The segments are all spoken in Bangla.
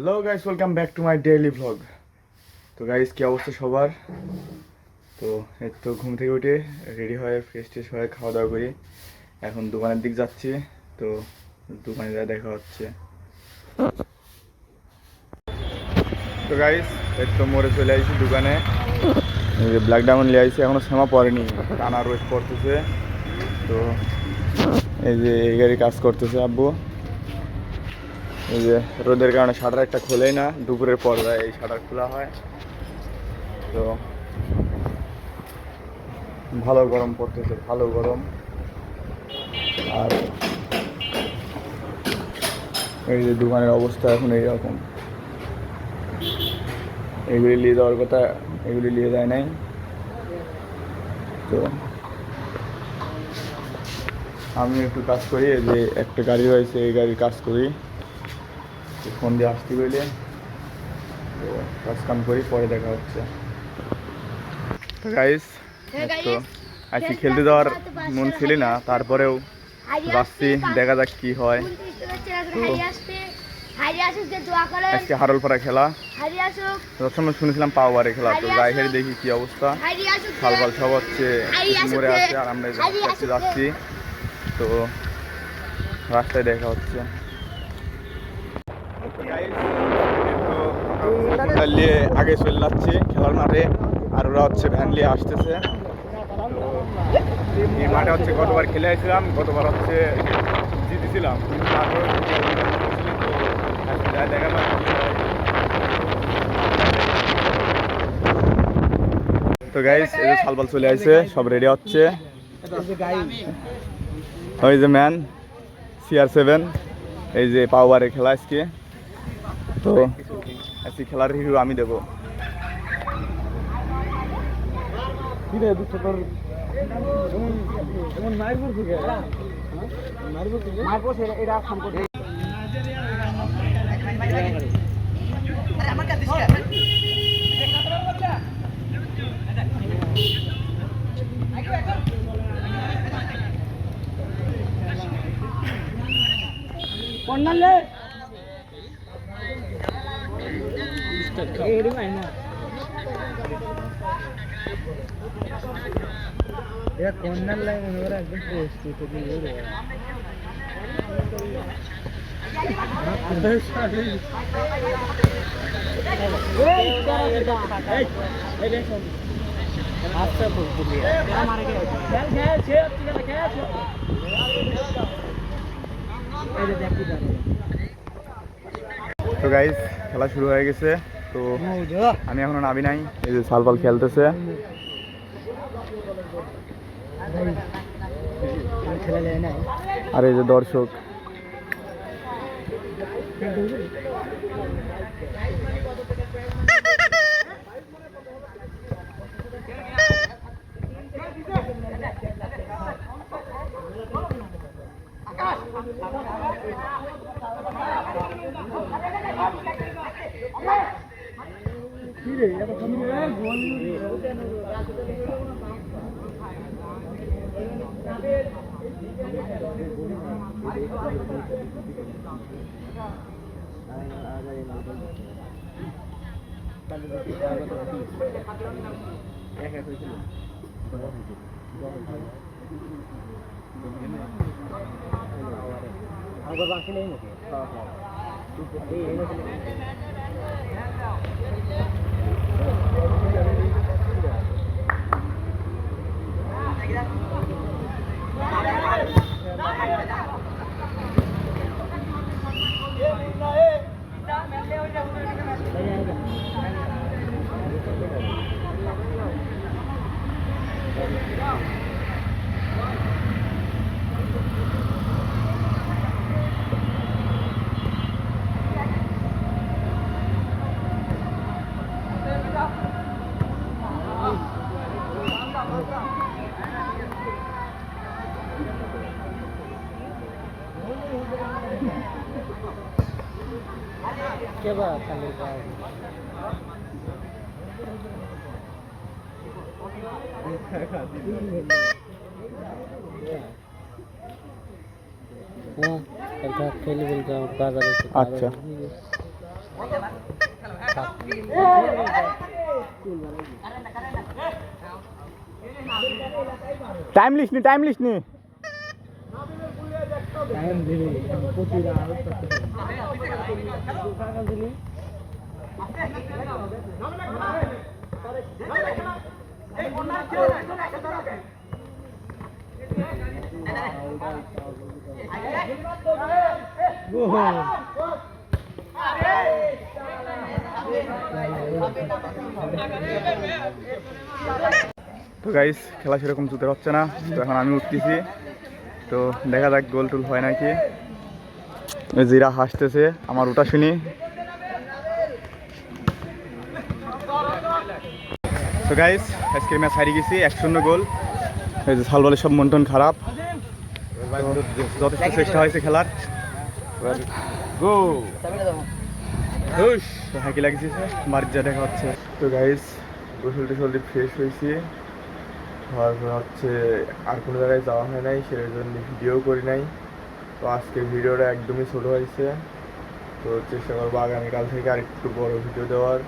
Hello guys, welcome back to my daily vlog. তো গাইস, কি অবস্থা সবার? তো এই তো ঘুম থেকে উঠে রেডি হয়ে ফ্রেশ ট্রেশ হয়ে খাওয়া দাওয়া করি। এখন দোকানের দিক যাচ্ছি। তো দোকানে যা দেখা হচ্ছে। তো গাইস, এই তো মোড়ে চলে আসছি দোকানে। এই যে ব্ল্যাক ডায়মন্ড নিয়ে আসছি, এখনও শ্যামা পড়েনি, টানা রোদ পড়তেছে। তো এই যে এই গাড়ি কাজ করতেছে আব্বু। এই যে রোদের কারণে শাটার একটা খোলেই না, দুপুরের পর এই শাটার খোলা হয়। তো ভালো গরম পড়তেছে, ভালো গরম। আর এই যে দোকানের অবস্থা এখন এইরকম। এগুলি নিয়ে যাওয়ার কথা, এগুলি নিয়ে যায় নাই। তো আমি একটু কাজ করি, এই যে একটা গাড়ি রয়েছে, এই গাড়ির কাজ করি। ফোন দিয়ে আসতে গেলে তো কাজ কাম করি, পরে দেখা হচ্ছে। তো গাইস, তো আজকে খেলতে যাওয়ার মন ছিল না, তারপরেও যাচ্ছি, দেখা যাক কি হয়। আজকে হারলপাড়া খেলা, সবসময় শুনেছিলাম পাওয়ারে খেলা। তো যাই হেরে দেখি কি অবস্থা। ফালফাল সব হচ্ছে মরে আছে, আর আমরা যাচ্ছি। তো রাস্তায় দেখা হচ্ছে। নিয়ে আগে চলে যাচ্ছি খেলার মাঠে, আর ওরা হচ্ছে ভ্যান নিয়ে আসতেছে। এই মাঠে হচ্ছে গতবার খেলে আসছিলাম, গতবার হচ্ছে জিতেছিলাম। তো গাইস, এই যে সালবাল চলে আসছে, সব রেডি হচ্ছে। ওই যে ম্যান CR7, এই যে পাওয়ারে খেলা আজকে। তো আজকে খেলার রিভিউ আমি দেবো। কর্নার লাইন ওরা একদম প্রস্তুত তো গাইস, খেলা শুরু হয়ে গেছে। তো আমি এখনো নামি নাই, এই যে সালবাল খেলতেছে। আর এই যে দর্শক। খেলে বলতে বাজারে আচ্ছা। টাইম লিস নি টাইম দিবি প্রতিটা আউট করতে দিলি তো গাইস খেলা সেরকম জুতে হচ্ছে না, তো এখন আমি উঠতেছি, তো দেখা যাক গোল টোল হয় নাকি। জিরা হাসতেছে আমার ওটা শুনি। তো গাইস আজকে ম্যাচ হারিয়ে গেছি 1-0 গোল। এই যে সালবলের সব মন্টন খারাপ, যথেষ্ট চেষ্টা হয়েছে খেলার। হাঁকি লাগছে, বাড়ির যা দেখা হচ্ছে। তো গাইস গোসল টোসল দিয়ে ফ্রেশ হয়েছি, তারপর হচ্ছে আর কোনো জায়গায় যাওয়া হয় নাই, সেই জন্য ভিডিও করি নাই। তো আজকে ভিডিওটা একদমই ছোটো হয়েছে, তো চেষ্টা করবো আগামীকাল থেকে আর একটু বড় ভিডিও দেওয়ার।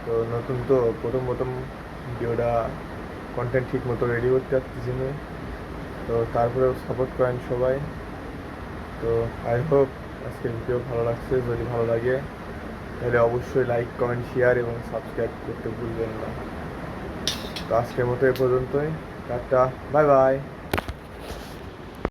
তো নতুন তো প্রথম ভিডিওটা কন্টেন্ট ঠিক মতো রেডি করতে পারতেছি না, তো তারপরেও সাপোর্ট করেন সবাই। তো আই হোপ আজকে ভিডিও ভালো লাগছে, যদি ভালো লাগে তাহলে অবশ্যই লাইক কমেন্ট শেয়ার এবং সাবস্ক্রাইব করতে ভুলবেন না। তো আজকের মতো এ পর্যন্তই, টাটা, বাই বাই।